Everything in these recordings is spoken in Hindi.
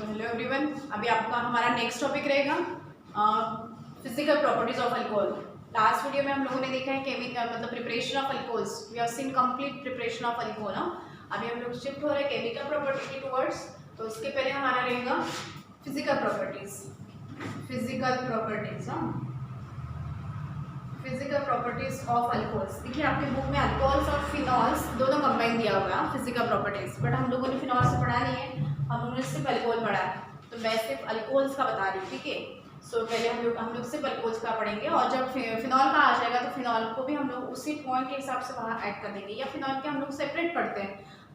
हेलो एवरीवन, अभी आपका हमारा नेक्स्ट टॉपिक रहेगा physical properties of alcohol. Last video में हम लोगों ने देखा है केमिकल मतलब preparation of alcohols. We have seen complete preparation of alcohol. अभी हम लोग शिफ्ट हो रहे हैं केमिकल प्रॉपर्टी की टुवर्ड्स। तो उसके पहले हमारा रहेगा physical properties. Physical properties of alcohols. देखिए आपके बुक में अल्कोहल्स और फिनॉल्स दोनों कंबाइन दिया हुआ है फिजिकल प्रॉपर्टीज, बट हम लोगों ने फिनॉल से पढ़ा नहीं है, हम लोगों ने सिर्फ अल्कोहल पढ़ा है। तो मैं सिर्फ अल्कोहल्स का बता रही हूँ, ठीक है। सो पहले हम लोग सिर्फ अल्कोहल्स का पढ़ेंगे, और जब फिनॉल का आ जाएगा तो फिनॉल को भी हम लोग उसी पॉइंट के हिसाब से वहाँ ऐड कर देंगे। या फिनॉल के हम लोग सेपरेट पढ़ते हैं,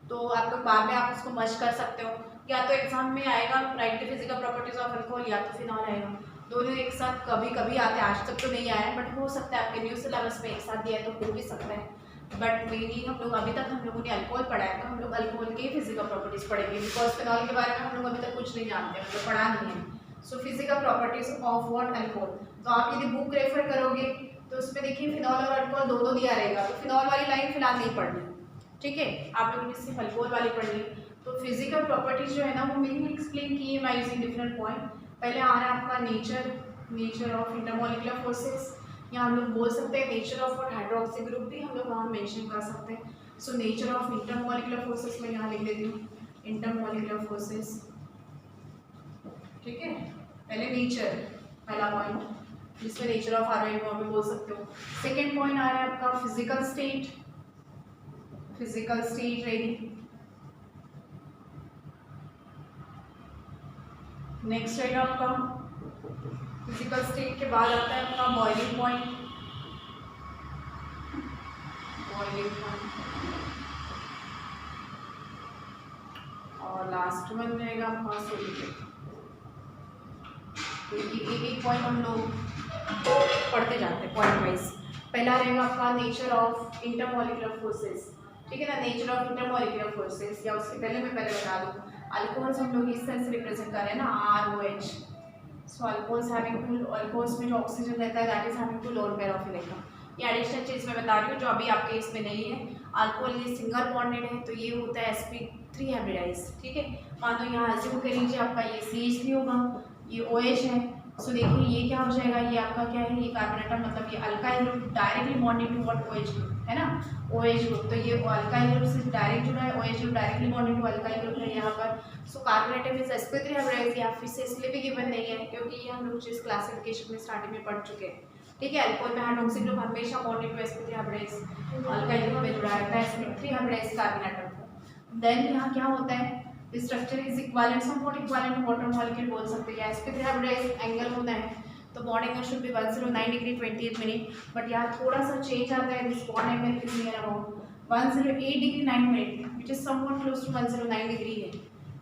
तो आप लोग बाद में आप उसको मर्ज कर सकते हो। या तो एग्जाम में आएगा right the physical properties of alcohol, या तो फिनॉल आएगा। दोनों एक साथ कभी कभी आते हैं, आज तक तो नहीं आया, बट हो सकता है आपके न्यू सिलेबस में एक साथ दिया है तो हो भी सकता है। बट मेनली हम लोग अभी तक हम लोगों ने अल्कोहल पढ़ा है, तो हम लोग अल्कोहल के फिजिकल प्रॉपर्टीज पढ़ेंगे, बिकॉज फिनॉल के बारे में हम लोग अभी तक कुछ नहीं जानते, मतलब पढ़ा नहीं है। So physical properties of what alcohol. तो आप यदि बुक रेफर करोगे तो उसमें देखिए फिनॉल और अल्कोहल दोनों दिया रहेगा, तो फिनॉल वाली लाइन फिलहाल नहीं पढ़नी, ठीक है। आप लोगों ने सिर्फ अल्कोहल वाली पढ़नी। तो फिजिकल प्रॉपर्टीज जो है ना वो मेनली एक्सप्लेन की है बाय यूजिंग डिफरेंट पॉइंट। पहले आ रहा है आपका नेचर ऑफ इंटरमॉलिक्यूलर फोर्सेस, या हम लोग बोल सकते हैं nature of what hydroxy group भी हम लोग वहाँ मेंशन कर सकते हैं। So nature of intermolecular forces में यहाँ लिख देती हूँ इंटरमॉलिक्यूलर फोर्सेस, ठीक है। पहले नेचर पहला पॉइंट, जिसमें नेचर ऑफ आ रहा है वहाँ पे बोल सकते हो। सेकेंड पॉइंट आ रहा है आपका फिजिकल स्टेट रहेगी। नेक्स्ट रहेगा आपका फिजिकल स्टेट के बाद आता है आपका बॉइलिंग पॉइंट। और लास्ट वन रहेगा आपका सॉल्यूशन। तो ये एक पॉइंट हम लोग पढ़ते जाते हैं पॉइंट वाइज। पहला रहेगा आपका नेचर ऑफ इंटरमॉलिक्यूलर फोर्सेस, ठीक है ना। नेचर ऑफ इंटरमॉलिक्यूलर फोर्सेस, या उसके पहले मैं बता दूँ अल्कोहल्स हम लोग इस तरह से रिप्रेजेंट कर रहे हैं ना, ROH। सो अल्कोहल्स में जो ऑक्सीजन रहता है that is having two lone pair of electron. ये एडिशनल चीज़ मैं बता रही हूँ जो अभी आपके इसमें नहीं है। अल्कोहल ये सिंगल बॉन्डेड है, तो ये होता है sp3 हाइब्रिडाइज, ठीक है। मान लो यहाँ अज्यूम कर लीजिए आपका ये CH3 होगा, ये OH है। सो देखिए ये क्या हो जाएगा, ये आपका क्या है, ये कार्बन एटम मतलब ये alkyl group directly bonded to what OH group है ना, OH ग्रुप। तो ये अल्काइल ग्रुप से डायरेक्ट जुड़ा है, OH group directly bonded to alkyl group है यहाँ पर। So carbon atom is sp3 hybridise, या फिर से इसलिए भी गिवन नहीं है क्योंकि ये हम लोग जिस क्लासिफिकेशन में स्टार्टिंग में पढ़ चुके हैं, ठीक है। अल्कोहल में हाइड्रोक्सी ग्रुप हमेशा bonded to sp3 hybridise, alkyl group में जुड़ा रहता है sp3 hybridise carbon atom. Then यहाँ क्या होता है, the structure is equivalent, somewhat equivalent to water molecule बोल सकते हैं। sp3 हाइब्रिडाइज एंगल होता है, तो bond angle should be 109 degree 28 minute, but यहाँ थोड़ा सा चेंज आता है। This bond angle is near about 108 degree 9 minute, which is somewhat close to 109 degree है,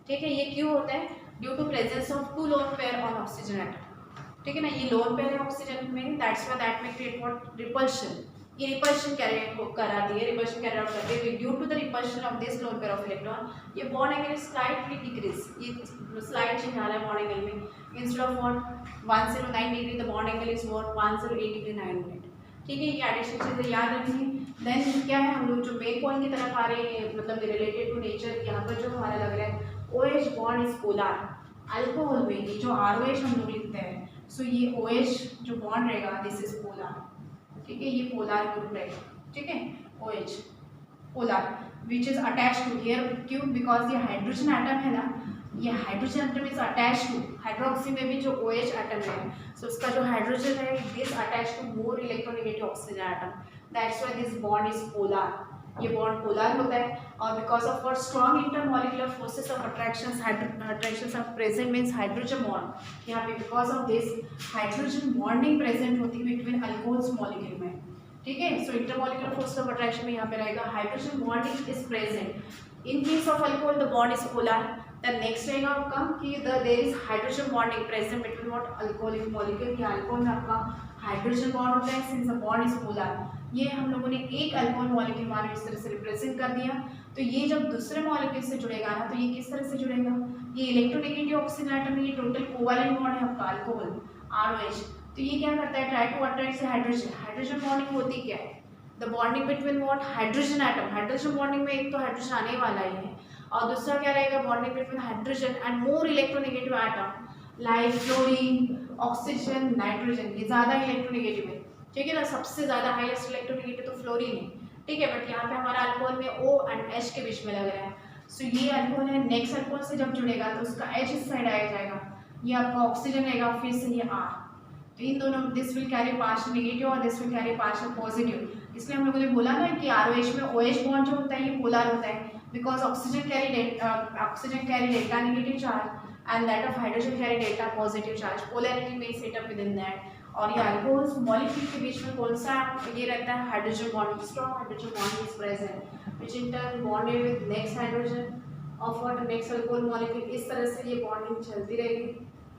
ठीक है। ये क्यों होता है, due to presence of 2 lone pair on oxygen atom, ठीक है ना। ये लोन पेयर है ऑक्सीजन में, दैट्स व्हाई दैट में क्रिएट व्हाट रिपल्शन। ये रिपल्शन कराती है, रिपल्शन कैरी आउट करते हैं। Due to the repulsion of this lone pair of electron ये bond angle is slightly decrease, ये स्लाइड चेंज आ रहा है बॉन्ड एंगल में। Instead of what 109 degree the bond angle is what 108 degree 9 minute, ठीक है। ये एडिशनल चीज़ें याद रखनी। देन क्या है, हम लोग जो मेन पॉइंट की तरफ आ रहे हैं मतलब रिलेटेड टू नेचर, यहाँ पर जो हमारा लग रहा है OH bond is polar. Alcohol में ये जो ROH हम लोग लिखते हैं, सो ये OH जो बॉन्ड रहेगा दिस इज पोलर, ठीक है। ये पोलर ग्रुप रहेगा, ठीक है। OH polar which is attach to here, क्यों, बिकॉज ये हाइड्रोजन एटम है ना, ये hydrogen atom is attach to hydroxy में भी जो OH एटम है, सो उसका जो हाइड्रोजन है this attach to more electronegative oxygen atom, that's why this bond is polar. ये बॉन्ड पोलर होता है, और because of what strong intermolecular forces of attractions of present means hydrogen bond. यहाँ पे because of this hydrogen bonding present होती है बिटवीन अल्कोहल्स मॉलिक्यूल में, ठीक है। So intermolecular force of attraction में यहाँ पे रहेगा hydrogen bonding is present. In case of alcohol the bond is polar. Then next रहेगा आपका कि there is hydrogen bonding present between what alcoholic molecule. या अल्कोहल में आपका हाइड्रोजन बॉन्ड होता है since the bond is polar. ये हम लोगों ने एक अल्कोहल मॉलिक्यूल मान इस तरह से रिप्रेजेंट कर दिया। तो ये जब दूसरे मॉलिक्यूल से जुड़ेगा ना, तो ये किस तरह से जुड़ेगा, ये इलेक्ट्रोनेगेटिव ऑक्सीजन एटम में ये टोटल कोवैलेंट बॉन्ड है आपका अल्कोहल ROH। तो ये क्या करता है, try to attract hydrogen. Hydrogen bonding होती क्या है, the bonding between what hydrogen atom. Hydrogen bonding में एक तो हाइड्रोजन आने वाला ही है, और दूसरा क्या रहेगा, bonding between hydrogen and more electronegative atom like fluorine, oxygen, nitrogen, ये ज़्यादा इलेक्ट्रोनेगेटिव है, ठीक है ना, सबसे ज़्यादा हाईएस्ट इलेक्ट्रोनेगेटिव तो फ्लोरीन है, ठीक है, बट यहाँ पे हमारा अल्कोहल में O एंड H के बीच में लग रहा है। सो ये अल्कोहल है, नेक्स्ट अल्कोहल से जब जुड़ेगा तो उसका H इस साइड आ जाएगा, ये आपका ऑक्सीजन रहेगा, फिर से ये R, तो इन दोनों this will carry partial negative और this will carry partial positive, इसलिए हम लोगों ने बोला ना कि ROH में OH बॉन्ड जो होता है ये पोलर होता है, because oxygen carry delta negative charge and that of hydrogen carry delta positive charge, polarity में set up with in that. और ये अल्कोहल्स मॉलिक्यूल के बीच में कौन सा ये रहता है, hydrogen bond, strong hydrogen bond is present which in turn bonded with next hydrogen of what next alcohol molecule, इस तरह से ये बॉन्डिंग चलती रहेगी,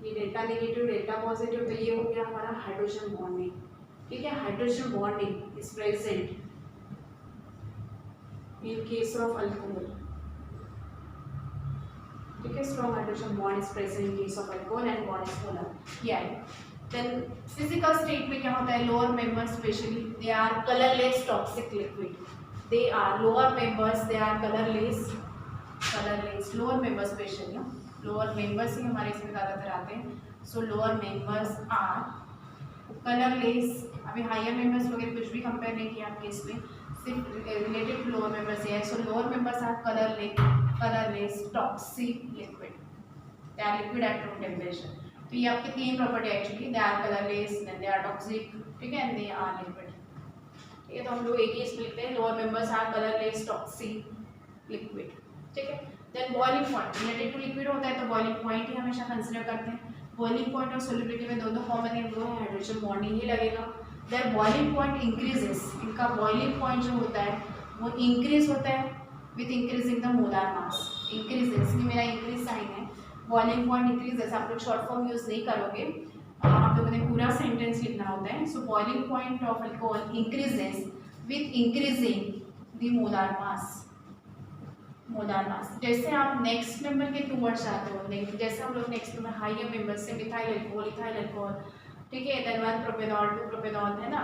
ये डेल्टा नेगेटिव डेल्टा पॉजिटिव, तो ये हो गया हमारा हाइड्रोजन बॉन्डिंग, ठीक है, hydrogen bonding is present in case of alcohol, ठीक है, strong hydrogen bond is present in case of alcohol and bond is polar, ये है। देन फिजिकल स्टेट में क्या होता है, lower members specially they are colourless toxic liquid, they are lower members, they are colourless lower members specially, lower members ही हमारे इसमें ज़्यादातर आते हैं, so lower members are colourless, अभी हायर मेंबर्स वगैरह कुछ भी कंपेयर नहीं किया आपके इसमें, सिर्फ रिलेटेड टू लोअर मेंबर्स है, so lower members are colourless toxic liquid, they are liquid at room temperature, तो ये आपकी तीन property actually, they are colourless, then they are toxic, ठीक है, एंड दे आर लिक्विड, ठीक है, तो हम लोग एक ही इसमें लिखते हैं, lower members are colourless toxic liquid, ठीक है। Then boiling point related to liquid होता है तो बॉइलिंग पॉइंट ही हमेशा कंसिडर करते हैं, बॉइलिंग पॉइंट और सोल्युबिलिटी में दोनों कॉमन है, वो है हाइड्रोजन बॉन्डिंग ही लगेगा, देन बॉइलिंग पॉइंट इंक्रीजेस, इनका बॉइलिंग पॉइंट जो होता है वो इंक्रीज होता है with increasing the molar mass, increases, ये मेरा इंक्रीज साइन है, बॉइलिंग पॉइंट इंक्रीजेस, आप लोग शॉर्ट फॉर्म यूज नहीं करोगे, आप लोगों ने पूरा सेंटेंस लिखना होता है, सो boiling point of alcohol increases with increasing the molar मास, जैसे आप नेक्स्ट मेंबर के टूवर्ड्स जाते हो, जैसे हम लोग नेक्स्ट मेंबर हाइयर मेंबर से मिथाइल अल्कोहल, इथाइल अल्कोहल, ठीक है, देन 1 प्रोपेनॉल 2 प्रोपेनॉल है ना,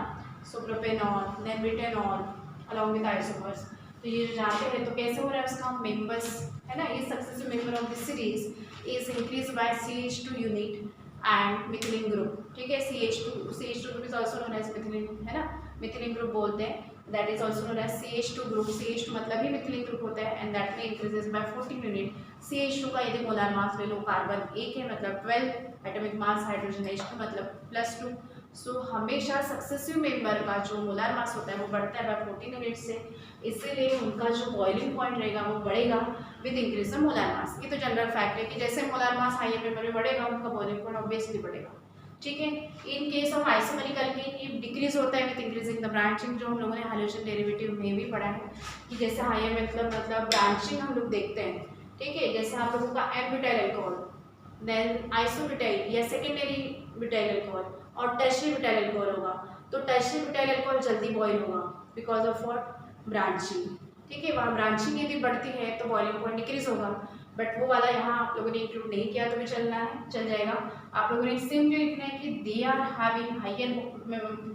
so propanol then butanol along with isomers, तो ये जाते हैं तो कैसे हो रहा है उसका मेंबर्स है ना, ये successive member of this series is increase by CH2 unit and methylene group, ठीक है, CH2 group is also known as methylene, है ना, मिथिलीन ग्रुप बोलते हैं, that is also known as CH2 group, CH2 मतलब ही मिथिलीन ग्रुप होता है and that में increases by 14 यूनिट, CH2 का यदि मोलर मास ले लो, कार्बन 1 है मतलब 12 एटॉमिक मास, हाइड्रोजन H2 मतलब +2, सो हमेशा सक्सेसिव मेंबर का जो मोलर मास होता है वो बढ़ता है बाय 14 यूनिट से, इसीलिए उनका जो बॉइलिंग पॉइंट रहेगा वो बढ़ेगा विद इंक्रीज द मोलर मास, ये तो जनरल फैक्ट है कि जैसे मोलर मास हायर मेंबर में बढ़ेगा उनका बॉइलिंग पॉइंट ऑब्वियसली बढ़ेगा, ठीक है। इन केस ऑफ आइसोमरिक अल्कीन ये डिक्रीज होता है विद इंक्रीजिंग द ब्रांचिंग, जो हम लोगों ने हाइड्रोजन डेरिवेटिव में भी पढ़ा है कि जैसे हायर मतलब ब्रांचिंग हम लोग देखते हैं, ठीक है, जैसे आप लोगों का एन-ब्यूटाइल अल्कोहल, देन आइसोब्यूटाइल या सेकेंडरी ब्यूटाइल अल्कोहल और टर्शियरी ब्यूटाइल अल्कोहल होगा, तो टर्शियरी ब्यूटाइल अल्कोहल जल्दी बॉयल होगा बिकॉज ऑफ व्हाट, ब्रांचिंग, ठीक है, वहाँ ब्रांचिंग यदि बढ़ती है तो बॉइलिंग पॉइंट डिक्रीज होगा, बट वो वाला यहाँ आप लोगों ने इंक्लूड नहीं किया तो भी चल जाएगा, आप लोगों ने सिंपली लिखना है कि they are having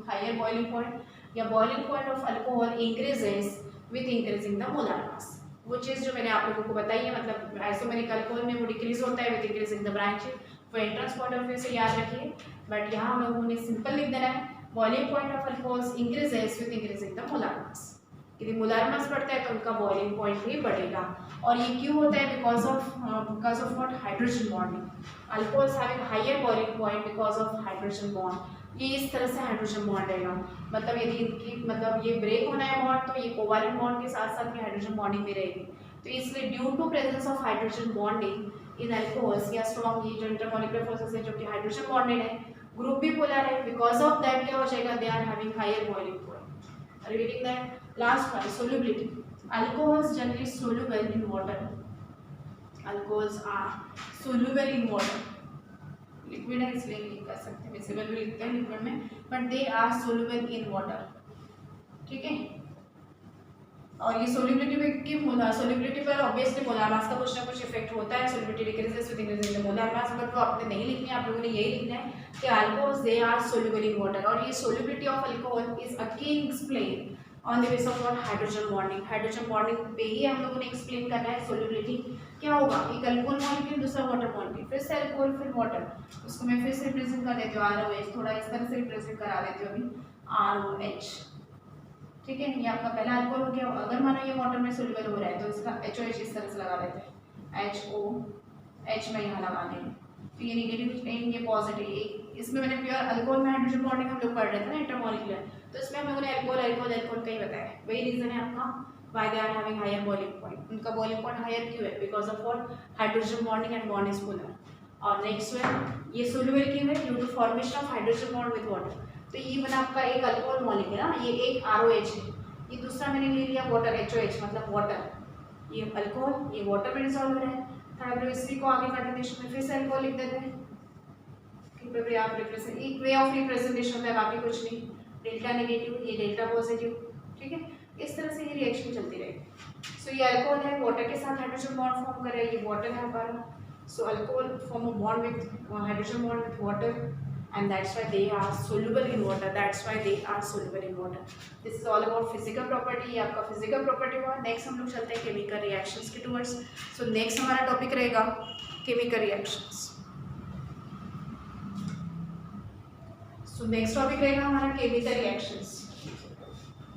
higher boiling point या boiling point of alcohol increases with increasing the molar mass, वो चीज़ जो मैंने आप लोगों को बताई है, मतलब आइसोमेरिक अल्कोहल में वो डिक्रीज होता है विथ इंक्रीजिंग द ब्रांचिंग, वो एंट्रेंस पॉइंट ऑफ व्यू से याद रखिए, बट यहाँ हम लोगों ने सिंपल लिख देना है boiling point of alcohols increases with increasing the molar मास, यदि मोलर मास बढ़ता है तो उनका बॉइलिंग पॉइंट भी बढ़ेगा, और ये क्यों होता है, because of what, hydrogen bonding, alcohols having higher boiling point because of hydrogen bond, ये इस तरह से हाइड्रोजन बॉन्ड रहेगा, मतलब यदि इनकी मतलब ये ब्रेक होना है बॉन्ड तो ये कोवैलेंट बॉन्ड के साथ साथ में हाइड्रोजन बॉन्डिंग भी रहेगी, तो इसलिए due to presence of hydrogen bonding in alcohols या स्ट्रॉन्ग ये जो इंटरमॉलिक्यूलर फोर्सेस है जो कि हाइड्रोजन बॉन्डेड है, ग्रुप भी पोलर है, बिकॉज ऑफ दैट क्या हो जाएगा, they are having higher boiling point, reading that last one, solubility, alcohols generally soluble in water, alcohols are soluble in water, liquid है इसलिए नहीं कर सकते, मिसिबल भी लिखते हैं लिक्विड में, but they are soluble in water, ठीक है, और ये सोल्यूबिलिटी की सोल्यूबिलिटी पर ऑब्वियसली मोलर मास का कुछ ना कुछ इफेक्ट होता है, solubility decreases with increasing the molar mass, but वो आपने नहीं लिखनी है, आप लोगों ने यही लिखना है कि alcohols they are soluble in water, और ये solubility of alcohol is again explain on the base of what, hydrogen bonding. Hydrogen bonding पे ही हम लोगों ने एक्सप्लेन करना है सोल्युबिलिटी क्या होगा, एक अल्कोहल मॉलिक्यूल दूसरा वाटर मॉलिक्यूल, फिर से अल्कोहल फिर वाटर, उसको मैं फिर से रिप्रेजेंट कर देती हूँ ROH, थोड़ा इस तरह से रिप्रेजेंट करा देती हूँ अभी ROH, ठीक है। ये आपका पहला अल्कोहल हो गया। अगर मानो ये वाटर में सोल्यूबल हो रहा है तो इसका HOH इस तरह से लगा देते हैं, HOH में यहाँ लगा देंगे, तो ये नेगेटिव एंड ये पॉजिटिव। इसमें मैंने प्योर अल्कोहल में हाइड्रोजन बॉन्डिंग हम लोग पढ़ रहे थे ना इंटरमॉलिक्यूलर, तो इसमें हम लोगों ने अल्कोहल अल्कोहल अल्कोहल का ही बताया। वही रीजन है आपका why they are having higher boiling point. उनका बॉइलिंग पॉइंट हायर क्यों है, because of what, hydrogen bonding and bond is polar. और नेक्स्ट वन, ये सोल्यूबल क्यों है, due to formation of hydrogen bond with water. तो ये बना आपका एक अल्कोहल मॉलिक्यूल है ना, ये एक ROH है, ये दूसरा मैंने ले लिया वाटर, HOH मतलब वाटर, ये अल्कोहल, ये वाटर में डिसॉल्व हो रहा है। थर्ड इसी को आगे कंटिन्यूएशन में फिर से अल्कोहल लिख देते हैं, आप रिप्रेजेंट, एक वे ऑफ रिप्रेजेंटेशन है, बाकी कुछ नहीं। डेल्टा नेगेटिव, ये डेल्टा पॉजिटिव, ठीक है। इस तरह से ये रिएक्शन चलती रहेगी। सो ये अल्कोहल है, वाटर के साथ हाइड्रोजन बॉन्ड फॉर्म कर रहा है, ये वाटर है हमारा। So alcohol form a bond with hydrogen bond with water, and that's why they are soluble in water, that's why they are soluble in water. This is all about physical property, ये आपका physical property हुआ। नेक्स्ट हम लोग चलते हैं केमिकल रिएक्शंस के टूवर्ड्स। सो नेक्स्ट हमारा टॉपिक रहेगा chemical reactions. So next topic रहेगा हमारा chemical reactions,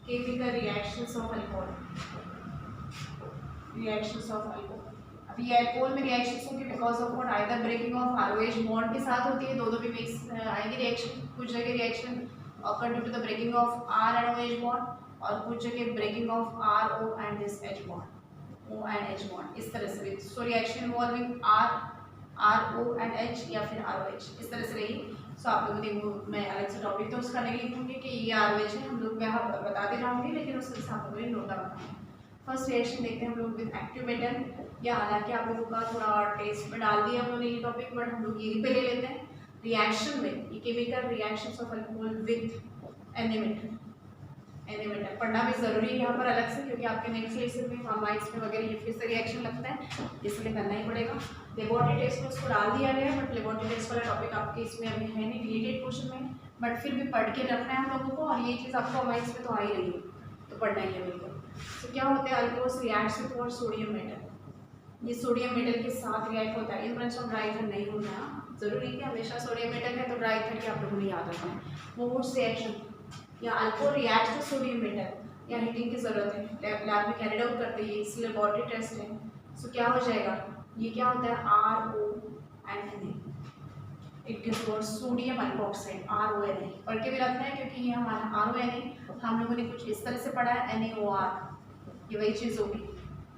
chemical reactions of alcohol, reactions of alcohol. अभी ये अल्कोहल में रिएक्शंस होंगी because of what, either breaking of ROH bond के साथ होती है, दोनों भी मिक्स आएंगे रिएक्शन। कुछ जगह reaction occur due to the breaking of R and OH bond, और कुछ जगह breaking of RO and this H bond, O and H bond, इस तरह से। So reaction involving RO and H या फिर ROH, इस तरह से रही। सो आप लोगों ने, मैं अलग से टॉपिक तो उसका नहीं लिखूंगी कि ये ROH है, हम लोग यहाँ बताते जाऊँगी, लेकिन उसके साथ हम लोग नोट रखेंगे। फर्स्ट रिएक्शन देखते हैं हम लोग विद एक्टिव मेटल, या हालांकि आप लोगों का थोड़ा टेस्ट में डाल दिया हम लोगों ने ये टॉपिक, बट हम लोग यही पे ले लेते हैं। रिएक्शन में ये chemical reactions of alcohol with any metal, any metal पढ़ना भी जरूरी है यहाँ पर अलग से, क्योंकि आपके नेक्स्ट लेसन में फार्माइड्स में वगैरह ये फिर से रिएक्शन लगता है, इसलिए करना ही पड़ेगा। लेबोरेटरी टेस्ट में उसको डाल दिया गया है, बट लेबोरेटरी टेस्ट वाला टॉपिक आपके इसमें अभी है नहीं, रिलेटेड क्वेश्चन में, बट फिर भी पढ़ के रखना है हम लोगों को, और ये चीज़ आपको फार्माइड्स में तो आ ही रही है, तो पढ़ना ही है बिल्कुल। तो क्या होता है, alcohol reacts with what, sodium metal. ये सोडियम मेटल के साथ रिएक्ट होता है, इन ब्रांच ड्राई ईथर नहीं होना है, जरूरी है कि हमेशा सोडियम मेटल है तो ड्राई ईथर की आप लोगों को याद रखना है। वो वुड्स रिएक्शन या alcohol react to sodium metal, या हीटिंग की जरूरत है, लैब में कैरिड आउट करते हैं, इसलिए लेबोरेटरी टेस्ट है। सो क्या हो जाएगा, ये क्या होता है, RO and Na, it is what, sodium alkoxide, RONA पढ़ के भी रखना है, क्योंकि ये हमारा RONA हम लोगों ने कुछ इस तरह से पढ़ा है, NaOR, ये वही चीज़ होगी,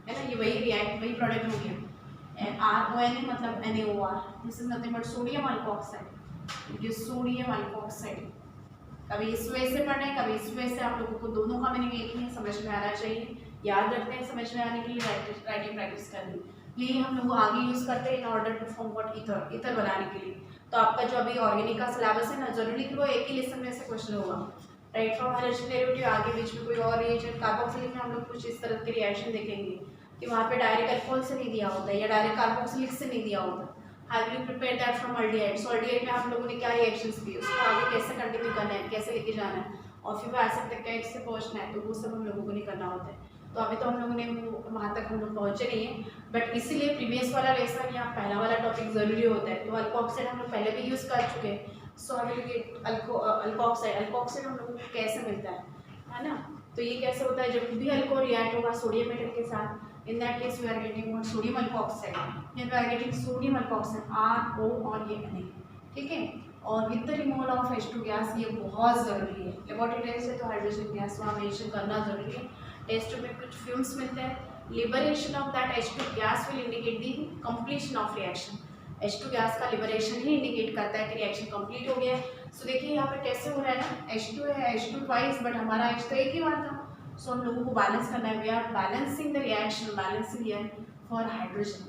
है ना, ये वही रिएक्ट, वही प्रोडक्ट हो गया। RONA मतलब NaOR, this is nothing but sodium alkoxide, ये सोडियम अल्कोक्साइड। कभी इस वे से पढ़ना है, कभी इस वे से, आप लोगों को दोनों का मीनिंग एक ही है, समझ में आना चाहिए, याद रखते हैं, समझ में आने के लिए राइटिंग प्रैक्टिस करनी, यही हम लोग आगे यूज़ करते हैं in order to form what, ether, ether बनाने के लिए। तो आपका जो अभी ऑर्गेनिक का सिलेबस है ना, जरूरी कि वो एक ही लेसन में से क्वेश्चन होगा, राइट फ्रॉम हाइड्रोजन डेरिवेटिव, आगे बीच में कोई और रिएजेंट, कार्बोक्सिलिक में हम लोग कुछ इस तरह के रिएक्शन देखेंगे कि वहाँ पे डायरेक्ट अल्कोहल से नहीं दिया होता है, या डायरेक्ट कार्बोक्सिलिक से नहीं दिया होता। Have you prepare that from aldehyde, so aldehyde में आप लोगों ने क्या रिएक्शंस किए, उसको आगे कैसे कंटिन्यू करना है, कैसे लेके जाना है, और फिर वो एसिड तक कैसे पहुँचना है, तो वो सब हम लोगों को नहीं करना होता है। तो अभी तो हम लोगों ने वहाँ तक हम लोग पहुँचे नहीं है, बट इसीलिए प्रीवियस वाला लेसन या पहला वाला टॉपिक जरूरी होता है। तो अल्कोक्साइड हम लोग पहले भी यूज़ कर चुके हैं। सो हम लोग अल्कोक्साइड, अल्कोक्साइड हम लोगों को कैसे मिलता है ना, तो ये कैसे होता है, जब भी अल्कोहल रिएक्ट होगा सोडियम मेटल के साथ, in that case we are getting what, sodium alkoxide, here we are getting sodium alkoxide, RO और ये Na, ठीक है। और with the removal of H2 gas, ये बहुत ज़रूरी है, लेबोरेटरी टेस्ट है तो हाइड्रोजन गैस वहाँ मेंशन करना ज़रूरी है। टेस्ट में कुछ फ्यूम्स मिलते हैं, liberation of that H2 gas will indicate the completion of reaction, H2 gas का लिबरेशन ही इंडिकेट करता है कि रिएक्शन कंप्लीट हो गया है। सो देखिए यहाँ पे कैसे हो रहा है ना, H2 है, H2 ट्वाइस, बट हमारा H तो एक ही बार था, सो हम लोगों को बैलेंस करना है, we are balancing the reaction, balancing year for hydrogen.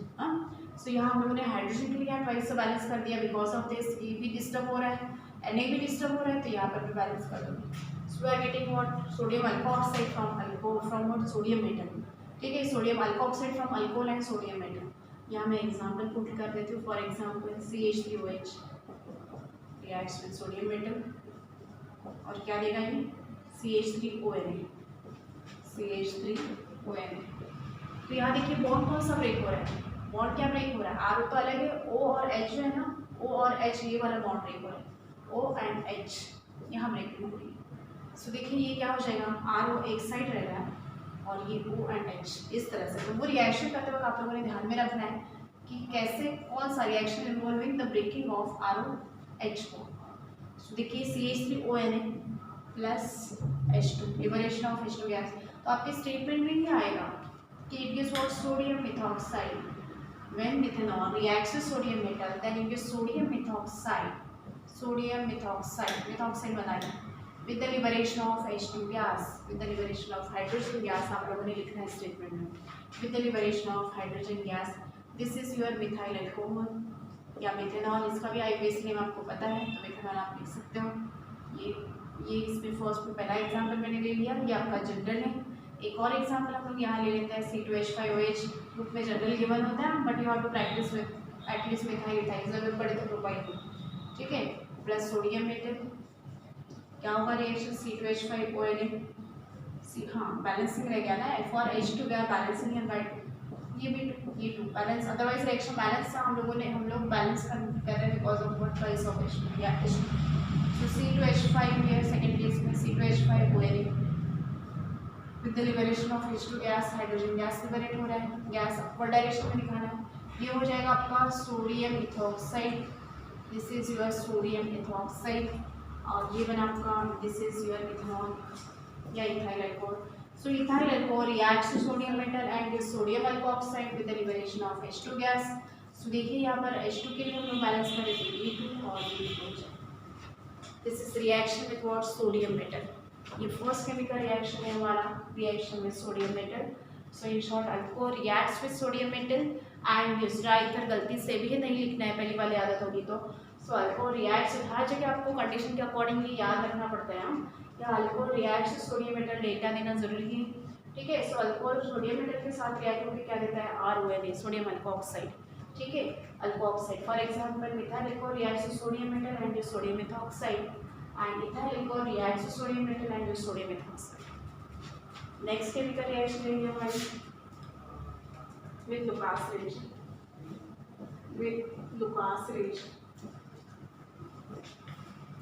So यहाँ हम लोगों ने हाइड्रोजन के लिए ट्वाइस से बैलेंस कर दिया, बिकॉज ऑफ दिस ये भी डिस्टर्ब हो रहा है, Na भी डिस्टर्ब हो रहा है, तो यहाँ पर भी बैलेंस कर दूँगी। So we are getting what, sodium alkoxide from what, sodium metal, ठीक है, sodium alkoxide from alcohol and sodium metal. यहाँ मैं एग्जाम्पल पुट कर देती हूँ, for example CH3OH reacts with sodium metal, और क्या देगा ये CH3ONA, CH3ONA। तो यहाँ देखिए बॉन्ड कौन सा ब्रेक हो रहा है, बॉन्ड क्या ब्रेक हो रहा है, R तो अलग है, O और H जो है ना, O और H ये वाला बॉन्ड ब्रेक हो रहा है, O एंड H यहाँ ब्रेकिंग हो रही है। सो देखिए ये क्या हो जाएगा, RO एक साइड रह रहा है और ये O एंड H इस तरह से। तो वो रिएक्शन करते वक्त आप लोगों ने ध्यान में रखना है कि कैसे कौन सा reaction involving the breaking of ROH को। सो देखिए CH3ONA plus H2 liberation of H2 gas. तो आपके स्टेटमेंट में क्या आएगा कि it gives what sodium methoxide when methanol reacts with sodium metal then it gives sodium methoxide बनाया with the liberation of H2 gas, with the liberation of hydrogen gas आप लोगों ने लिखना है स्टेटमेंट में, with the liberation of hydrogen gas this is your methyl alcohol या methanol, इसका भी IUPAC नेम आपको पता है तो methanol आप लिख सकते हो। ये इसमें फर्स्ट में पहला एग्जाम्पल मैंने ले लिया, ये आपका जनरल है। एक और एग्जाम्पल हम लोग यहाँ ले लेते हैं C2H5OH, बुक में जनरल गिवन होता है but you have to practice with at least methyl ethyl, जरूरत पड़े तो प्रोपाइल को, ठीक है। प्लस सोडियम मेटल क्या होगा रिएक्शन C2H5ONA, हाँ बैलेंसिंग रह गया ना, फॉर H2 गया बैलेंसिंग है बट ये to balance, otherwise reaction balance था, हम लोग बैलेंस कर रहे हैं because of what price of H2 या H2। तो C2H5 ये सेकेंड केस में C2H5ONA with the liberation of H2 gas, hydrogen gas liberate हो रहा है, गैस अपवर्ड डायरेक्शन में दिखाना है। ये हो जाएगा आपका sodium ethoxide, this is your sodium ethoxide, और ये बना आपका दिस इज योर इथेनॉल या ethyl alcohol. So ethyl alcohol reacts to sodium metal and gives sodium alkoxide with the liberation of H2 gas. So देखिए यहाँ पर H2 के लिए हम लोग बैलेंस करेंगे E2 और E2। This is reaction with what sodium metal, ये फर्स्ट केमिकल रिएक्शन है हमारा, reaction with sodium metal. So in short alcohol reacts with sodium metal and दूसरा इधर गलती से भी नहीं लिखना है, पहली वाली आदत होगी तो। सो अल्कोहल रिएक्ट्स, हर जगह आपको कंडीशन के अकॉर्डिंगली याद रखना पड़ता है या alcohol reacts with sodium metal data देना जरूरी है, ठीक है। सो अल्कोहल सोडियम मेटल के साथ रिएक्ट होकर क्या देता है RONA सोडियम अल्कोऑक्साइड, ठीक है, alkoxide. For example methyl alcohol reacts with sodium metal and sodium methoxide and ethyl alcohol reacts with sodium metal and with sodium methoxide. Next chemical reaction रहेगी हमारी with Lucas reagent,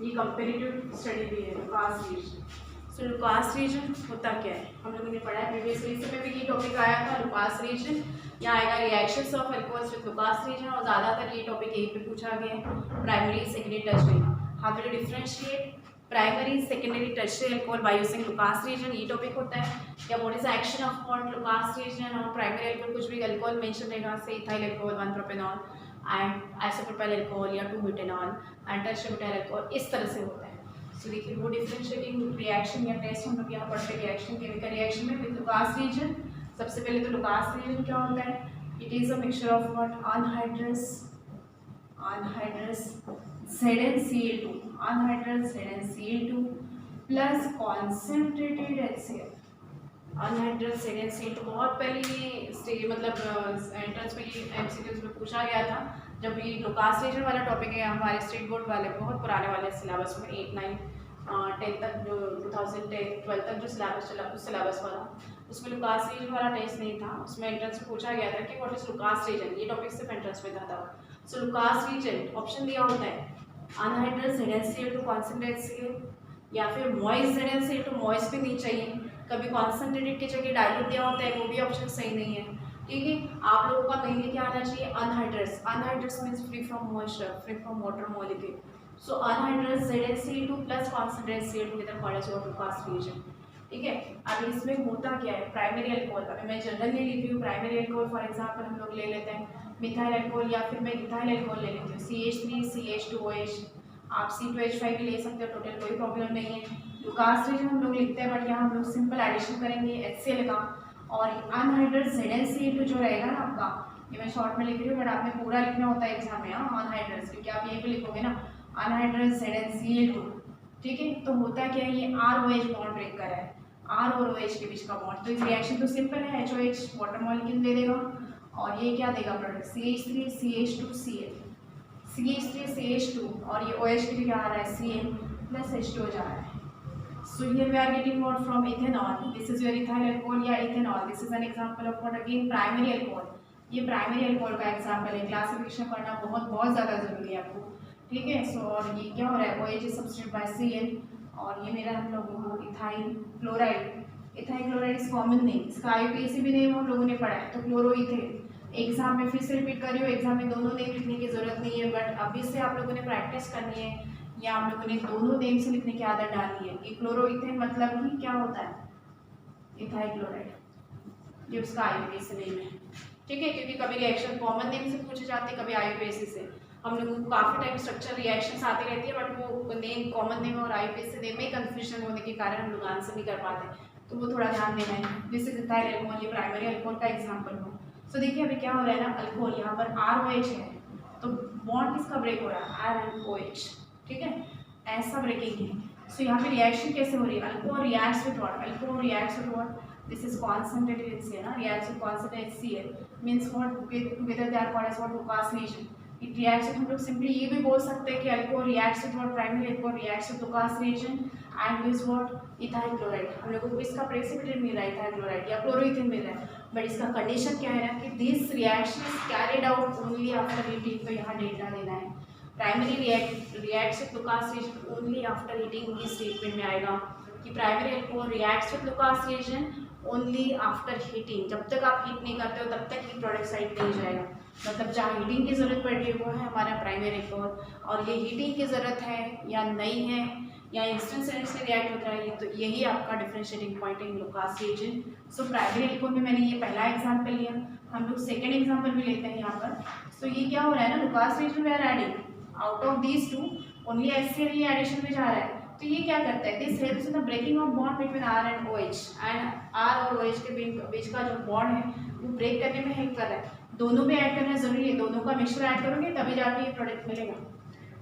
ये कंपेरेटिव स्टडी भी है Lucas reagent। सो Lucas reagent होता क्या है, हम लोगों ने पढ़ा है प्रीवियसली, इसमें भी ये टॉपिक आया था Lucas reagent। यहाँ आएगा reactions of alcohols with Lucas reagent, और ज़्यादातर ये टॉपिक यहीं पे पूछा गया है, primary secondary tertiary. How will you differentiate primary, secondary, tertiary alcohol by using Lucas reagent, ये टॉपिक होता है। या what is the action of what Lucas reagent और primary alcohol, कुछ भी alcohol mention रहेगा, से ethyl alcohol 1 propanol and isopropyl alcohol या 2 butanol and tertiary butyl alcohol, इस तरह से होता है। सो देखिए वो डिफरेंशिएटिंग रिएक्शन या टेस्ट हम लोग यहाँ पढ़ते हैं रिएक्शन केमिकल रिएक्शन में विद Lucas reagent। सबसे पहले तो Lucas reagent क्या होता है, it is a mixture of what anhydrous ZnCl2, anhydrous ZnCl2 plus concentrated HCl, anhydrous ZnCl2। बहुत पहले ये मतलब एंट्रेंस में ये MCQs में पूछा गया था, जब ये Lucas reagent वाला टॉपिक है हमारे स्टेट बोर्ड वाले बहुत पुराने वाले सिलेबस में 8, 9, 10 तक जो 2010, 12 तक जो सिलेबस चला उस सिलेबस वाला, उसमें Lucas reagent वाला टेस्ट नहीं था, उसमें एंट्रेंस में पूछा गया था कि व्हाट इज Lucas reagent, ये टॉपिक सिर्फ एंट्रेंस में था। सो Lucas reagent ऑप्शन दिया होता है अनहाइड्रस ZnCl2 कॉन्सेंट्रेटेड HCl या फिर मॉइस्ट ZnCl2, मॉइस्ट भी नहीं चाहिए, कभी कॉन्सेंट्रेटेड की जगह डाइल्यूट दिया होता है, वो भी ऑप्शन सही नहीं है, ठीक है। आप लोगों का मेनली क्या आना चाहिए anhydrous, anhydrous means free from moisture, free from water molecule. So anhydrous ZnCl2 plus concentrated HCl together called as Lucas reagent, ठीक है। अब इसमें होता क्या है, प्राइमरी अल्कोहल, अभी मैं जनरल ले लेती हूँ प्राइमरी अल्कोहल, फॉर एग्जांपल हम लोग ले लेते हैं मिथाइल अल्कोहल या फिर मैं इथाइल अल्कोहल ले लेती हूँ CH3 CH2OH, आप C2H5 भी ले सकते हो, टोटल कोई प्रॉब्लम नहीं है। Lucas reagent हम लोग लिखते हैं बट यहाँ हम लोग सिंपल एडिशन करेंगे HCl का, और अनहाइड्रस ZnCl2 जो रहेगा ना आपका, ये मैं शॉर्ट में लिख रही हूँ बट आपने पूरा लिखना होता है एग्जाम में अनहाइड्रस, क्योंकि आप यहीं पे लिखोगे ना अनहाइड्रस ZnCl2, ठीक है। तो होता क्या है, ये ROH बॉन्ड ब्रेक कर रहा है, R और OH के बीच का बॉन्ड। तो इस रिएक्शन तो सिंपल है, HOH वाटर मॉलिक्यूल दे देगा और ये क्या देगा product CH3 CH2Cl, CH3 CH2 और ये OH के लिए क्या आ रहा है Cl प्लस H2 जा रहा है, So here we are getting what from ethanol. This is your ethyl alcohol या ethanol. This is an example of what again primary alcohol. ये प्राइमरी अल्कोहल का एग्जाम्पल है. क्लासिफिकेशन पढ़ना बहुत ज़्यादा जरूरी है आपको. ठीक है. सो और ये क्या हो रहा है, OH is substitute by Cl और ये मेरा हम लोगों को ethyl chloride. Ethyl chloride is common name. इसका IUPAC भी नेम हम लोगों ने पढ़ा है. तो क्लोरोइथेन एग्जाम में फिर से रिपीट कर रही हूँ. एग्जाम में दोनों नेम लिखने की जरूरत नहीं है, बट अभी से आप लोगों ने प्रैक्टिस करनी है या आप लोगों ने दोनों नेम से लिखने की आदत डालनी है. कि क्लोरोइथेन मतलब ही क्या होता है, इथाइल क्लोराइड. ये उसका IUPAC नेम है. ठीक है. क्योंकि कभी रिएक्शन कॉमन नेम से पूछे जाते हैं, कभी IUPAC से. हम लोगों को काफ़ी टाइम स्ट्रक्चर रिएक्शंस आती रहती है, बट वो नेम कॉमन नेम और IUPAC नेम में कंफ्यूजन होने के कारण हम लोग आंसर नहीं कर पाते. तो वो थोड़ा ध्यान देना है. This is ethyl alcohol. ये प्राइमरी अल्कोहल का एग्जाम्पल हो. सो देखिए अभी क्या हो रहा है ना, अल्कोहल यहाँ पर ROH है, तो बॉन्ड किसका ब्रेक हो रहा है, ROH. ठीक है. ऐसा ब्रेकिंग है. सो यहाँ पे रिएक्शन कैसे हो रही है, alcohol reacts with what, alcohol reacts with what, this is concentrated HCl ना, reacts with concentrated HCl means what, together they are called as what, Lucas reaction. It reacts with, हम लोग सिंपली ये भी बोल सकते हैं कि alcohol reacts with what, primary alcohol reacts with Lucas reaction and with what, ethyl chloride. हम लोगों को इसका प्रेसिपिटेट मिल रहा है इथाइल क्लोराइड या क्लोरोइथेन मिल रहा है, बट इसका कंडीशन क्या है ना कि this reaction is carried out only after heating. तो यहाँ डेल्टा देना है. Primary reacts with Lucas reaction only after heating. इस स्टेटमेंट में आएगा कि primary alcohol reacts with Lucas reaction only after heating. जब तक आप हीट नहीं करते हो तब तक हीट प्रोडक्ट साइड नहीं जाएगा. मतलब जहाँ हीटिंग की जरूरत पड़ रही है वो है हमारा प्राइमरी अल्कोहल, और ये हीटिंग की जरूरत है या नहीं है या इंस्टेंट से रिएक्ट होता है, तो यही आपका डिफरेंशिएटिंग पॉइंट है in Lucas reaction. So primary alcohol में मैंने ये पहला एग्जाम्पल लिया. हम लोग सेकेंड एग्जाम्पल भी लेते हैं यहाँ पर. सो ये क्या हो रहा है ना, Lucas reaction we are adding out of these two only HCl ये एडिशन में जा रहा है. तो ये क्या करता है, this helps in the breaking of bond between R and OH. And R और OH के बीच का जो बॉन्ड है वो ब्रेक करने में हेल्प कर रहा है. दोनों में ऐड करना जरूरी है. दोनों का मिक्सचर ऐड करोगे तभी जाके ये प्रोडक्ट मिलेगा.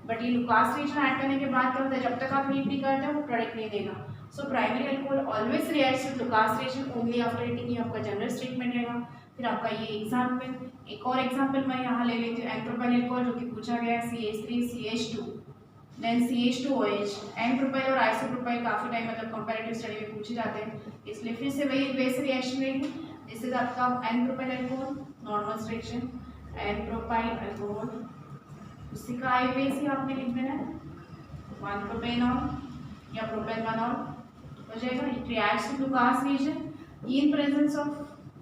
बट ये लुकास रिएक्शन ऐड करने के बाद क्या होता है, जब तक आप हीट नहीं करते हो वो प्रोडक्ट नहीं देगा. सो primary alcohol always reacts with Lucas reaction only after heating. ये आपका जनरल स्टेटमेंट रहेगा. फिर आपका ये एग्जाम्पल, एक और एग्जाम्पल मैं यहाँ ले लेती हूँ. एन प्रोपाइल अल्कोहल जो कि पूछा गया है, CH3CH2 then CH2OH. N propyl और आइसोप्रोपाइल काफ़ी टाइम मतलब कंपैरेटिव स्टडी में पूछे जाते हैं, इसलिए फिर से वही बेस रिएक्शन रहेगी. दिस इज आपका n propyl alcohol normal reaction, n propyl alcohol. उसी का IUPAC आपने लिख देना है 1 प्रोपेनॉल या प्रोपेनॉल हो जाएगा. It reacts with Lucas reaction in presence of,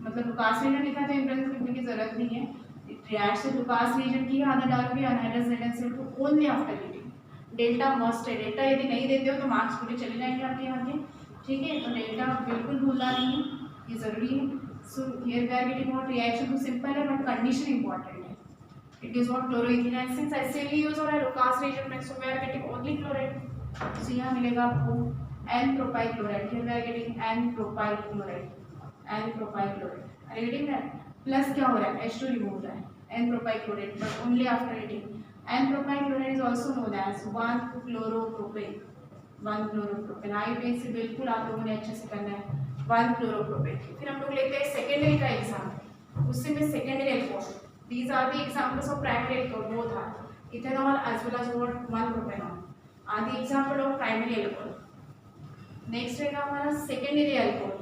मतलब लुकास रिएक्शन लिखा तो इन प्रेजेंस लिखने की जरूरत नहीं है. It reacts with Lucas reaction की आदत डालोगे anhydrous ZnCl2 only after heating. Delta must है. डेल्टा यदि नहीं देते हो तो मार्क्स पूरे चले जाएंगे आपके यहाँ के. ठीक है. तो डेल्टा बिल्कुल भूलना नहीं है, ये जरूरी है. So here we are getting what, reaction तो सिंपल है बट कंडीशन इंपॉर्टेंट है. It is what chloroethene, and since HCl use हो रहा है लुकास रिएक्शन में, so we are getting only chloride. So यहाँ मिलेगा आपको N propyl chloride. Here we are getting N propyl chloride, N propyl chloride. Are you getting that? Plus क्या हो रहा है, H2 रिमूव हो रहा है, N propyl chloride, but only after heating. N propyl chloride is also known as 1-chloropropane. 1-chloropropane. IUPAC बिल्कुल आप लोगों ने अच्छे से करना है. 1-chloropropane. फिर हम लोग लेते हैं सेकेंडरी का एग्जाम. उससे में secondary alcohol. These are the examples of primary alcohol. Both are ethanol as well as what 1-propanol are the example of primary alcohol. Next रहेगा हमारा secondary alcohol.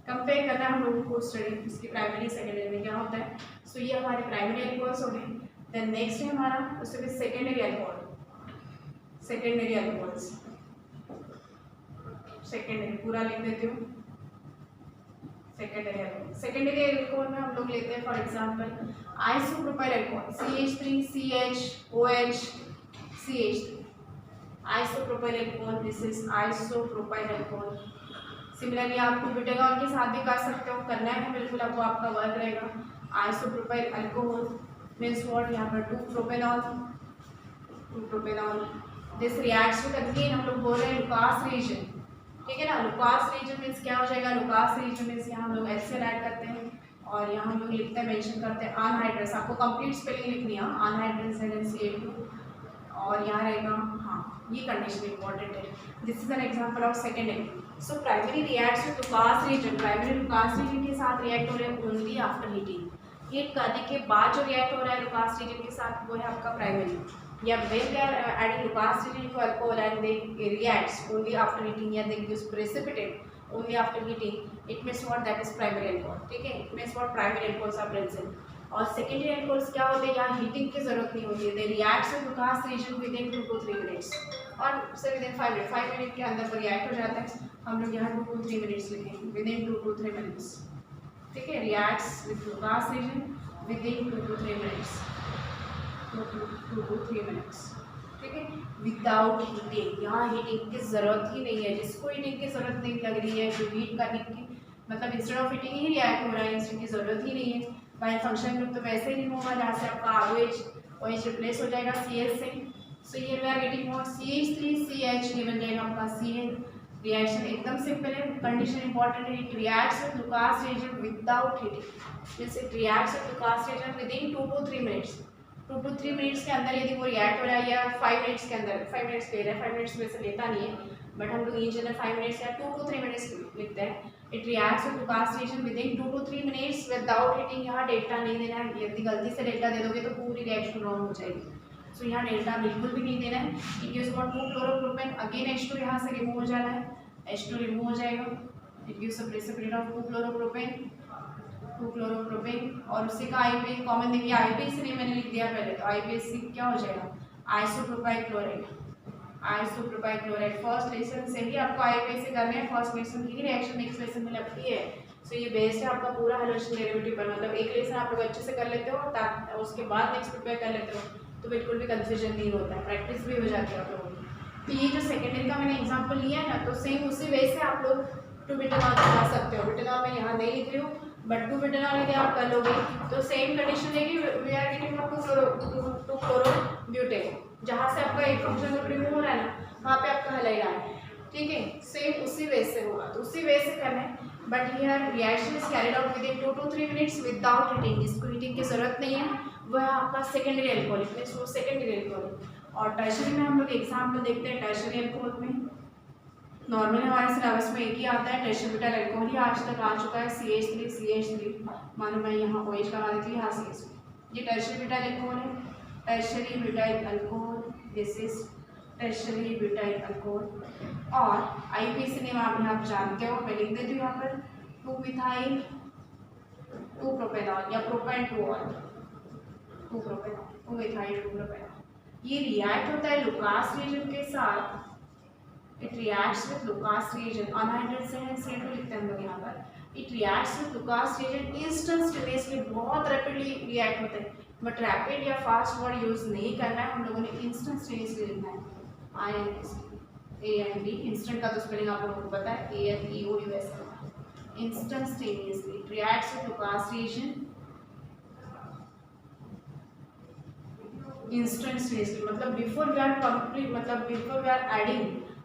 कंपेयर करना हम लोगों को स्टडी इसकी प्राइमरी सेकेंडरी में क्या होता है. सो ये हमारे प्राइमरी अल्कोहल्स हो गए. देन नेक्स्ट है हमारा उससे भी secondary alcohol. Secondary alcohols, secondary पूरा लिख देती हूँ. सेकेंडरी अल्कोहल, सेकेंडरी अल्कोहल में हम लोग लेते हैं for example isopropyl alcohol, CH3CHOH CH3. Isopropyl alcohol, this is isopropyl alcohol. Similarly आप ब्यूटेनॉल के साथ भी कर सकते हो, करना है बिल्कुल, अब वो आपका वर्क रहेगा. आइसोप्रोपाइल अल्कोहल मीन्स व्हाट, यहाँ पर 2-प्रोपेनॉल. दिस रिएक्ट्स विद अगेन हम लोग बोल रहे हैं लुकास रिएक्शन. ठीक है ना. लुकास रिएक्शन मीन्स क्या हो जाएगा, लुकास रिएक्शन मीन्स यहाँ हम लोग HCl ऐड करते हैं और यहाँ हम लोग लिखते हैं, मेंशन करते हैं अनहाइड्रस. आपको कंप्लीट स्पेलिंग लिखनी है, अनहाइड्रस ZnCl2. और यहाँ रहेगा, हाँ ये कंडीशन इंपॉर्टेंट है. This is an example of secondary. So primary reacts with Lucas reaction, primary Lucas reaction के साथ रिएक्ट हो रहे हैं ओनली आफ्टर हीटिंग. हीट करने के बाद जो रिएक्ट हो रहा है लुकास रिएक्शन के साथ वो है आपका प्राइमरी. या when they are adding Lucas region to alcohol and they reacts only after heating या they use precipitate only after heating, it means what, that is primary alcohol. ठीक है, it means what, primary alcohols are present. और सेकेंडरी अल्कोहल्स क्या होते हैं, यहाँ हीटिंग की जरूरत नहीं होती है, they react with Lucas reagent within 2 to 3 minutes और से विद इन 5 मिनट के अंदर वो रिएक्ट हो जाता है. हम लोग यहाँ 2 to 3 मिनट्स लिखेंगे, विद इन 2 to 3 मिनट्स. ठीक है, reacts with Lucas reagent within 2 to 3 minutes, 2 to 3 minutes. ठीक है, विदाउट हीटिंग, यहाँ हीटिंग की ज़रूरत ही नहीं है. जिसको हीटिंग की ज़रूरत नहीं लग रही है, जो हीट करने की मतलब instead of heating he react हो रहा है, इंस्टेड की ज़रूरत ही नहीं है. बाय फंक्शन ग्रुप तो वैसे ही नहीं होगा, जहाँ से आपका OH रिप्लेस हो जाएगा CH से. सो ये we are getting more CH3CH, ये बन जाएगा आपका CN. रिएक्शन एकदम सिंपल है, कंडीशन इंपॉर्टेंट है. It reacts with Lucas reagent without heating, means it reacts with Lucas reagent with in 2 to 3 minutes. 2 to 3 minutes के अंदर यदि वो रिएक्ट हो रहा है, या 5 मिनट्स के अंदर, 5 मिनट्स ले रहा है, 5 मिनट्स में से लेता नहीं है, बट हम लोग इन जनरल 5 मिनट्स या 2 to 3 मिनट्स लिखते हैं. It reacts with Lucas reagent with in 2 to 3 minutes without heating. यहाँ डेल्टा नहीं देना है, यदि गलती से डेल्टा दे दोगे तो पूरी रिएक्शन रॉन्ग हो जाएगी. सो यहाँ डेल्टा बिल्कुल भी नहीं देना है. It gives what, 2 chloropropane, again H2 यहाँ से रिमूव हो जाना है, H2 रिमूव हो जाएगा. It gives a precipitate of 2 chloropropane, 2 chloropropane. और उसी का IPA कॉमन देखिए, IPA इसलिए मैंने लिख दिया पहले, तो IPAC क्या हो जाएगा, isopropyl chloride. Isopropyl chloride first lesson से ही आपको IPA से करने हैं, फर्स्ट लेसन की रिएक्शन नेक्स्ट लेसन में लगती है. सो ये बेस्ड है आपका पूरा हैलोजन डेरिवेटिव पर. मतलब एक लेसन आप लोग अच्छे से कर लेते हो, उसके बाद नेक्स्ट प्रिपेयर कर लेते हो, तो बिल्कुल भी कंफ्यूजन नहीं होता है, प्रैक्टिस भी हो जाती है आप लोगों की. तो ये जो सेकेंडरी का मैंने एग्जाम्पल लिया है ना, तो सेम उसी वे से आप लोग 2-बुटानॉल बना सकते हो. बुटानॉल मैं यहाँ नहीं लिख रही हूँ, बट 2-बुटानॉल यदि आप कर लोगे तो सेम कंडीशन रहेगी. वी आर गेटिंग 2 क्लोरोब्यूटेन, जहाँ से आपका एक फंक्शन ग्रुप रिमूव हो रहा है ना, वहाँ पे आपका हलाइड आ है. ठीक है, सेम उसी वे से होगा, तो उसी वे से करना है. But here reaction is carried out with in 2 to 3 minutes without heating. जिसको हीटिंग की जरूरत नहीं है वह आपका सेकेंडरी अल्कोहल, मीन्स वो सेकेंडरी अल्कोहल. और टर्शरी में हम लोग एग्जाम्पल देखते हैं. टर्शरी अल्कोहल में नॉर्मली हमारे सिलेबस में एक ही आता है, टर्शरी अल्कोहल ही आज तक आ चुका है, CH3. मानो मैं यहाँ OH लगा देती हूँ, यहाँ CH. ये टर्शरी अल्कोहल है, tertiary butyl alcohol. This is tertiary butyl alcohol. और IPAC नेम आप जानते हो, मैं लिख देती हूँ यहाँ पर 2-मिथाइल 2-प्रोपेनॉल या प्रोपेन 2-ऑल, 2-प्रोपेनॉल, 2-मिथाइल 2-प्रोपेनॉल. ये रिएक्ट होता है लुकास रिएजेंट के साथ. It reacts with Lucas reagent, anhydrated से है, CO2 लिखते हैं हम लोग यहाँ पर. It reacts with Lucas reagent instantaneously, बहुत रैपिडली रिएक्ट होता है. बट रैपिड या फास्ट वर्ड यूज नहीं करना है, हम लोगों ने इंस्टेंटेनियसली लिखना है. INST इंस्टेंट का तो स्पेलिंग आप लोगों को पता है, ANEOUS. Instantaneously it reacts with Lucas reagent instantaneously, मतलब बिफोर वी आर कंप्लीट, मतलब before we are adding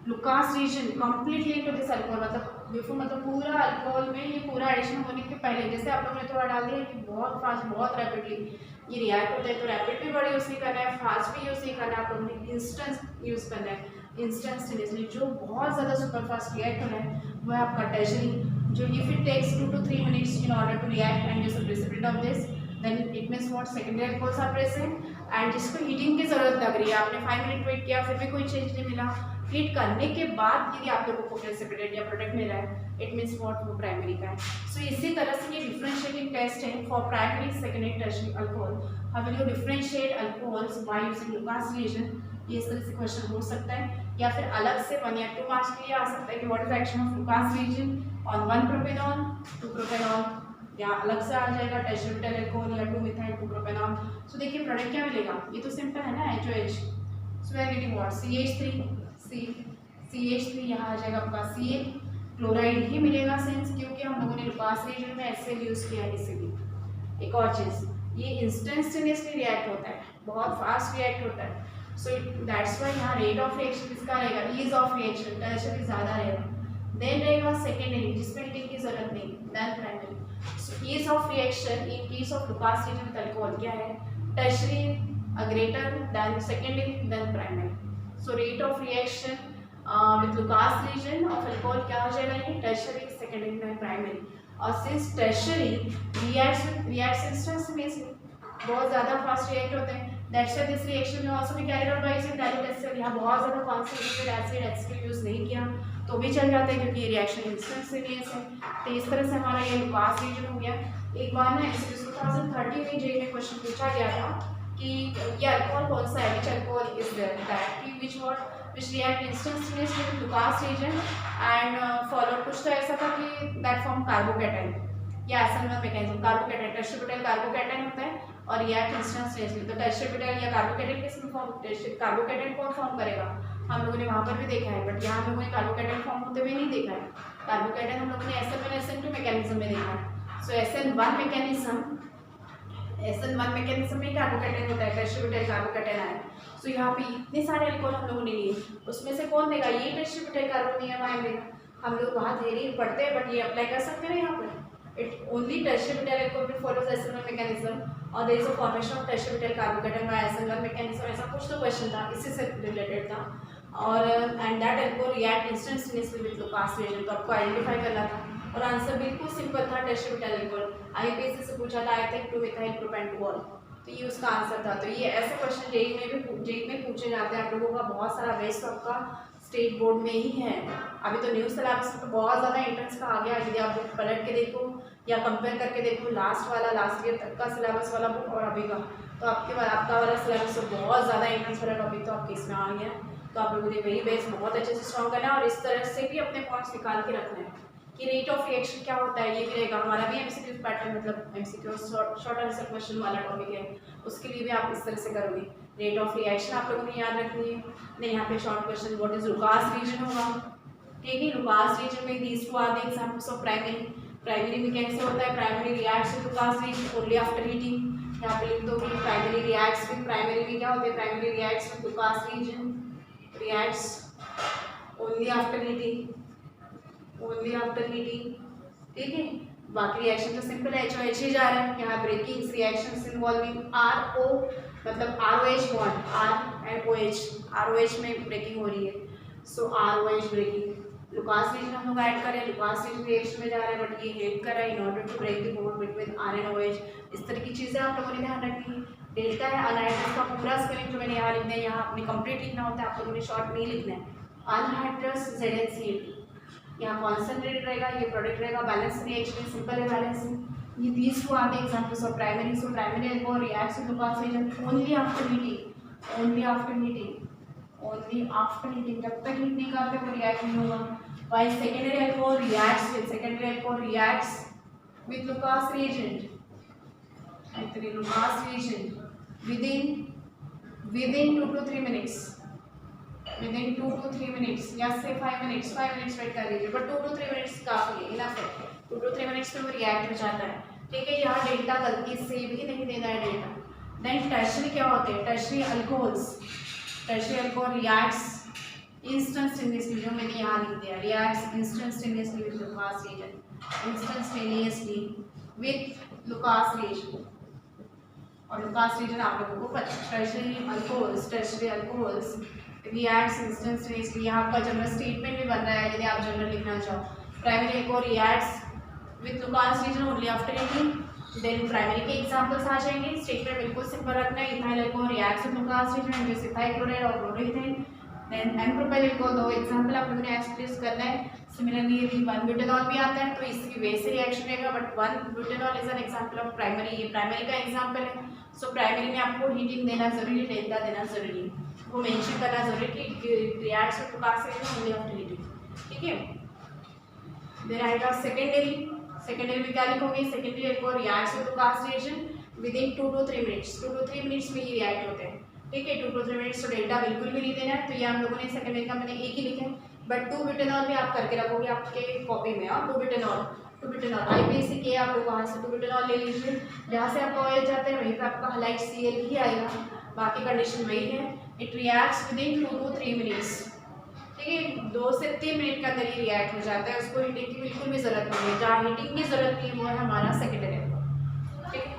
Lucas reagent completely into this alcohol. मतलब बिफोर मतलब पूरा अल्कोहल में ये पूरा एडिशन होने के पहले, जैसे आप लोगों ने थोड़ा डाल दिया कि बहुत फास्ट बहुत रैपिडली ये रिएक्ट होता है, तो रैपिड भी वर्ड यूज़ नहीं करना है, फास्ट भी यूज़ नहीं करना है, आप लोगों ने इंस्टेंट यूज़ करना है. इंस्टेंटेनियसली जो बहुत ज़्यादा सुपर फास्ट रिएक्ट हो रहा है वह आपका टर्शरी, जो if it takes 2 to 3 minutes in order to react and gives a precipitate of this, then it means what, secondary alcohols are present. And जिसको हीटिंग की जरूरत लग रही है, आपने 5 मिनट वेट किया फिर भी कोई चेंज नहीं मिला, हीट करने के बाद यदि आप लोगों को प्रेसिपिटेट या प्रोडक्ट मिल रहा है, इट मीन्स व्हाट, वो प्राइमरी का है. सो इसी तरह से ये डिफरेंशिएटिंग टेस्ट है for primary, secondary, tertiary alcohol. How will you differentiate alcohols by using Lucas reagent. ये इस तरह से क्वेश्चन हो सकता है, या फिर अलग से 1 या 2 मार्क्स के लिए आ सकता है कि what is the action of Lucas reagent on one propanol two propanol, या अलग से आ जाएगा टर्शरी अल्कोहल या 2-मिथाइल 2-प्रोपेनॉल. सो देखिए प्रोडक्ट क्या मिलेगा, ये तो सिंपल है ना, HOH. So we are getting what, CH3 यहाँ आ जाएगा आपका Ca. क्लोराइड ही मिलेगा सिंस, क्योंकि हम लोगों ने लुकास रिएजेंट में HCl यूज़ किया है. इसीलिए एक और चीज़, ये इंस्टेंटेनियसली रिएक्ट होता है, बहुत फास्ट रिएक्ट होता है. सो दैट्स वाई यहाँ रेट ऑफ रिएक्शन किसका रहेगा, ईज ऑफ रिएक्शन टर्शरी ज़्यादा रहेगा. देन रहेगा सेकेंडरी, जिसमें हीटिंग की जरूरत नहीं, then primary. So ease of reaction in case of Lucas reagent with alcohol क्या है, tertiary greater than secondary than primary. So rate of reaction with Lucas reagent of alcohol क्या हो जाएगा, ये टर्शरी, सेकेंडरी देन प्राइमरी. और सिंस टर्शरी रिएक्ट्स इंस्टेंटेनियसली, बहुत ज़्यादा फास्ट रिएक्ट होते हैं, दैट्स व्हाई दिस रिएक्शन में also be carried out by acid dilute acid. यहाँ बहुत ज़्यादा कॉन्सेंट्रेटेड एसिड HCl यूज़ नहीं किया तो भी चल जाता है क्योंकि ये रिएक्शन इंस्टेंटेनियस है। तो इस तरह से हमारा ये लुकास रीजन हो गया। एक बार ना MCQ 2013 में जेईई में क्वेश्चन पूछा गया था कि ये अल्कोहल कौन सा है, विच अल्कोहल इज दैट कि which react instantaneously with Lucas reagent and followed कुछ तो ऐसा था कि that form carbocation या SN1 mechanism carbocation tertiary butyl carbocation होता है और रिएक्ट इंस्टेंटेनियसली। तो टर्शियरी ब्यूटाइल या कार्बोकेटाइन किस में फॉर्म, कार्बोकेटाइन कौन फॉर्म करेगा, हम लोगों ने वहाँ पर भी देखा है, बट यहाँ हम लोगों ने कार्बोकेटाइन फॉर्म होते हुए नहीं देखा है। कार्बोकेटाइन हम लोगों ने SN1 SN2 मैकेनिज्म में देखा है। सो SN1 मैकेनिज्म में कार्बोकेटाइन होता है, टर्शियरी ब्यूटाइल कार्बोकेटाइन है। सो यहाँ पे इतने सारे अल्कोहल हम लोगों ने लिए, उसमें से कौन देगा, ये टर्शियरी ब्यूटाइल कार्बोनियम आयन देगा। हम लोग वहाँ थ्योरी पढ़ते हैं बट ये अप्लाई कर सकते हैं यहाँ पर। It only tertiary butyl alcohol follows SN1 mechanism और there is a formation of tertiary butyl carbocation by SN1 mechanism, ऐसा कुछ तो क्वेश्चन था, इसी से रिलेटेड था। और and that alcohol react instantaneously with Lucas reagent, तो आपको आइडेंटिफाई करना था और आंसर बिल्कुल सिंपल था, tertiary butyl alcohol। IUPAC से पूछा था आई थिंक 2-methyl propan-2-ol, तो ये उसका आंसर था। तो ये ऐसे क्वेश्चन जेईई में पूछे जाते हैं। आप लोगों का बहुत सारा बेस्ट आपका स्टेट बोर्ड में ही है। अभी तो न्यू सिलेबस में तो बहुत ज़्यादा एंट्रेंस का आ गया। यदि आप बुक पलट के देखो या कंपेयर करके देखो लास्ट ईयर तक का सिलेबस वाला बुक और अभी का, तो आपका वाला सिलेबस तो बहुत ज़्यादा एंट्रेंस वाला टॉपिक तो आपके इसमें आ गया। तो आप लोगों ने वही बेस बहुत अच्छे से स्ट्रॉन्ग करना है और इस तरह से भी अपने पॉइंट्स निकाल के रखना है कि रेट ऑफ रिएक्शन क्या होता है, ये भी रहेगा। हमारा भी MCQ पैटर्न मतलब MCQ शॉर्ट आंसर क्वेश्चन वाला टॉपिक है, उसके लिए भी आप इस तरह से करोगे। रेट ऑफ रिएक्शन आप लोगों ने याद रखनी है। नहीं, यहाँ पे short question what is Lucas reagent होगा, ठीक है। लुकास रीजन में these two are the examples of primary में कैसे होता है, primary reacts with Lucas reagent only after heating. यहाँ पे लिख दो कि प्राइमरी रिएक्ट्स विद प्राइमरी में क्या होते हैं, primary reacts with Lucas reagent reacts only after heating, ठीक है। बाकी रिएक्शन तो सिंपल है, HOH ही जा रहा है। यहाँ ब्रेकिंग रिएक्शंस इन्वॉल्विंग RO मतलब ROH bond, R and OH, ROH में ब्रेकिंग हो रही है, सो ROH ब्रेकिंग। लुकास रीजन हम लोग ऐड करें, लुकास रीजन रिएक्शन में जा रहा है बट ये हेल्प कर रहा है in order to break the bond between R and OH। इस तरह की चीज़ें आप लोगों ने ध्यान रखनी है। डेल्टा है अनहाइड्रस का पूरा स्पेलिंग जो मैंने यहाँ लिखना है, यहाँ अपने कंप्लीट लिखना होता है, आप लोगों ने शॉर्ट नहीं लिखना है। अनहाइड्रस ZnCl यहाँ कॉन्सेंट्रेट रहेगा, ये प्रोडक्ट रहेगा। बैलेंस रिएक्शन सिंपल है, बैलेंस ये these two are the examples of primary. So primary alcohol reacts with Lucas reagent only after heating, only after heating. जब तक हीट नहीं करते वो रिएक्ट नहीं होगा। While secondary alcohol reacts with Lucas reagent, actually Lucas reagent within 2 to 3 minutes, within 2 to 3 minutes या से 5 minutes वेट कर लीजिए, बट 2 to 3 minutes काफ़ी है, इनफ है। 2 to 3 minutes में वो रिएक्ट हो जाता है, ठीक है। यहाँ डेल्टा गलती से भी नहीं देना है डेल्टा। देन टर्शियरी क्या होते हैं, टर्शियरी अल्कोहल रिएक्ट्स इंस्टेंटेनियसली, जो मैंने यहाँ लिख दिया, reacts instantaneously with Lucas reagent, instantaneously with Lucas reagent. और लुकास रीजन आप लोगों को पता है। टर्शियरी अल्कोहल्स रिएक्ट्स इंस्टेंटेनियसली, यहाँ आपका जनरल स्टेटमेंट भी बन रहा है यदि आप जनरल लिखना चाहो। Primary alcohol reacts with Lucas reagent only after heating. Then primary के एग्जांपल्स आ जाएंगे। स्टेटमेंट बिल्कुल सिंपल रखना है। Ethyl alcohol reacts with Lucas reagent जैसे इथाइल क्लोराइड और chloroethane. Then m propyl alcohol, दो एग्जांपल आप लोगों ने एक्सप्रेस करना है। सिमिलरली यदि 1-ब्यूटेनॉल भी आता है तो इसकी वैसे रिएक्शन रहेगा, but one butanol is an example of primary, ये प्राइमरी का एग्जांपल है। सो प्राइमरी में आपको हीटिंग देना जरूरी, डेल्टा देना जरूरी, वो मेंशन करना जरूरी कि reacts with Lucas reagent only after heating, ठीक है। देन आएगा सेकेंडरी में क्या लिखोगे, secondary alcohol reacts with Lucas reagent within 2 to 3 minutes, 2 to 3 minutes में ही रिएक्ट होते हैं, ठीक है। 2 to 3 minutes, तो डेल्टा बिल्कुल भी नहीं देना है। तो ये हम लोगों ने सेकेंडरी का मैंने एक ही लिखा है, बट 2-ब्यूटेनॉल भी आप करके रखोगे आपके कॉपी में। और 2-ब्यूटेनॉल IUPAC के आप लोग वहाँ से 2-ब्यूटेनॉल ले लीजिए, जहाँ से आपका ऑयल जाता है वहीं पे आपका हाइलाइट Cl ही आएगा, बाकी कंडीशन वही है। It reacts within 2 to 3 minutes, ठीक है। 2 से 3 मिनट के अंदर ही रिएक्ट हो जाता है, उसको हीटिंग की बिल्कुल भी जरूरत नहीं है। जहाँ हीटिंग की जरूरत नहीं है वो है हमारा सेकेंडरी अल्कोहल, ठीक है।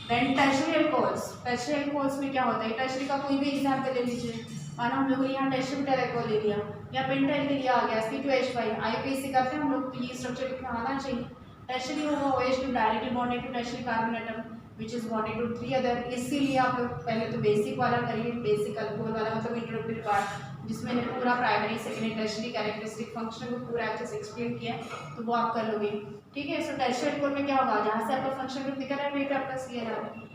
देन टर्शियरी अल्कोहल्स में क्या होता है, टर्शियरी का कोई भी एग्जाम्पल ले लीजिए। माना हम लोगों ने यहाँ टर्शियरी ब्यूटाइल अल्कोहल ले लिया या पेंटाइल के लिए आ गया C2H5, IUPAC करते हैं हम लोग, तो ये स्ट्रक्चर लिखना आना चाहिए। टर्शियरी होगा OH directly bonded to tertiary carbon atom, which is bonded to 3 other. इसीलिए आप लोग पहले तो बेसिक वाला करिए, बेसिक अल्कोहल वाला मतलब इंट्रोडक्टरी पार्ट, जिसमें मैंने पूरा primary secondary tertiary characteristic function को पूरा अच्छे से एक्सप्लेन किया है, तो वो आप कर लोगे। ठीक है, सो टर्शियरी अल्कोहल में क्या होगा, जहाँ से आपका फंक्शन ग्रुप दिखा रहा है वहीं पे आपका CN आ रहा है।